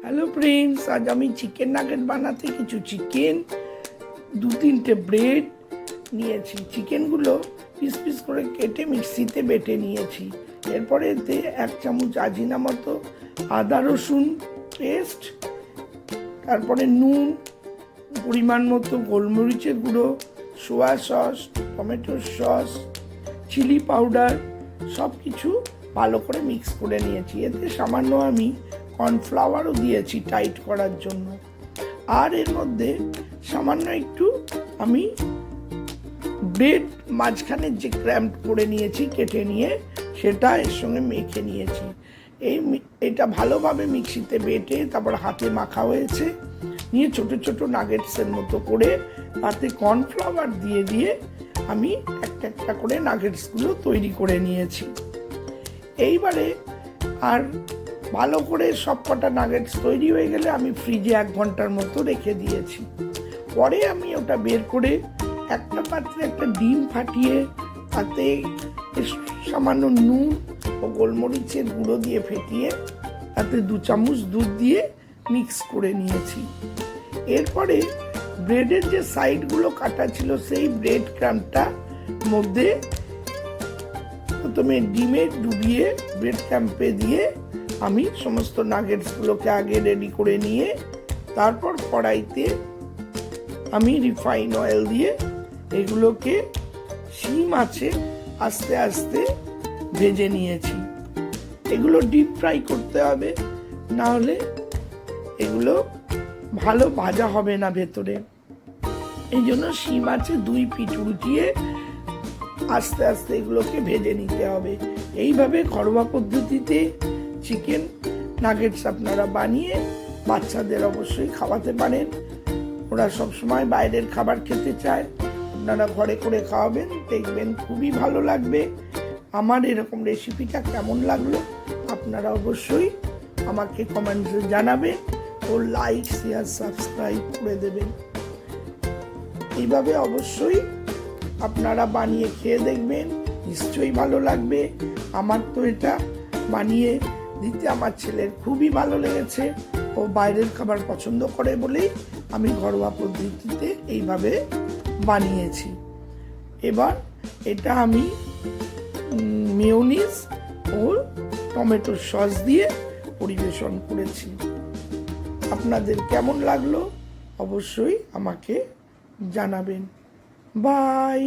Hello friends, আজ আমি chicken nugget বানাতে কিছু চিকেন, 2-3টে ব্রেড নিয়েছি। চিকেনগুলো পিস পিস করে কেটে মিক্সিতে বেটে নিয়েছি। এরপরে এতে 1 চামচ আজিনামতো, আদা রসুন পেস্ট, তারপরে নুন, পরিমাণ মতো গোলমরিচের গুঁড়ো, soya sauce, tomato sauce, chilli powder সব কিছু ভালো করে মিক্স করে নিয়েছি। এতে সামান্য আমি কর্নফ্লাওয়ারও দিয়েছি টাইট করার জন্য। আর এর মধ্যে সামান্য একটু আমি ব্রেড মাঝখানে যে ক্র্যাম্প করে নিয়েছি কেটে নিয়ে সেটা এর সঙ্গে মেখে নিয়েছি। এটা ভালোভাবে মিক্সিতে বেটে তারপর হাতে মাখা হয়েছে। নিয়ে ছোট ছোট নাগেটসের মতো করে তাতে কর্নফ্লাওয়ার দিয়ে দিয়ে আমি একটা একটা করে নাগেটসগুলো তৈরি করে নিয়েছি। এইবারে আর ভালো করে সব কটা নাগেটস তৈরি হয়ে গেলে আমি ফ্রিজে 1 ঘন্টার মতো রেখে দিয়েছি। পরে আমি ওটা বের করে একটা পাত্রে একটা ডিম ফাটিয়ে তাতে সামান্য নুন ও গোলমরিচের গুঁড়ো দিয়ে ফেটিয়ে তাতে 2 চামচ দুধ দিয়ে মিক্স করে নিয়েছি। এরপরে ব্রেডের যে সাইডগুলো কাটা ছিল সেই ব্রেড ক্রাম্পটা মধ্যে প্রথমে ডিমে ডুবিয়ে ব্রেড ক্রাম্পে দিয়ে আমি সমস্ত নাগেটসগুলোকে আগে রেডি করে নিয়ে তারপর কড়াইতে আমি রিফাইন অয়েল দিয়ে এগুলোকে সিম আঁচে আস্তে আস্তে ভেজে নিয়েছি। এগুলো ডিপ ফ্রাই করতে হবে, না হলে এগুলো ভালো ভাজা হবে না ভেতরে। এই জন্য সিম আঁচে 2 পিঠ উল্টিয়ে আস্তে আস্তে এগুলোকে ভেজে নিতে হবে। এইভাবে ঘরোয়া পদ্ধতিতে চিকেন নাগেটস আপনারা বানিয়ে বাচ্চাদের অবশ্যই খাওয়াতে পারেন। ওরা সবসময় বাইরের খাবার খেতে চায়, আপনারা ঘরে করে খাওয়াবেন, দেখবেন খুবই ভালো লাগবে। আমার এরকম রেসিপিটা কেমন লাগলো আপনারা অবশ্যই আমাকে কমেন্টে জানাবেন ও লাইক শেয়ার সাবস্ক্রাইব করে দেবেন। এইভাবে অবশ্যই আপনারা বানিয়ে খেয়ে দেখবেন, নিশ্চয়ই ভালো লাগবে। আমার তো এটা বানিয়ে দিতে আমার ছেলের খুবই ভালো লেগেছে। ও বাইরের খাবার পছন্দ করে বলেই আমি ঘরোয়া পদ্ধতিতে এইভাবে বানিয়েছি। এবার এটা আমি মেয়োনিজ ও টমেটো সস দিয়ে পরিবেশন করেছি। আপনাদের কেমন লাগলো অবশ্যই আমাকে জানাবেন। বাই।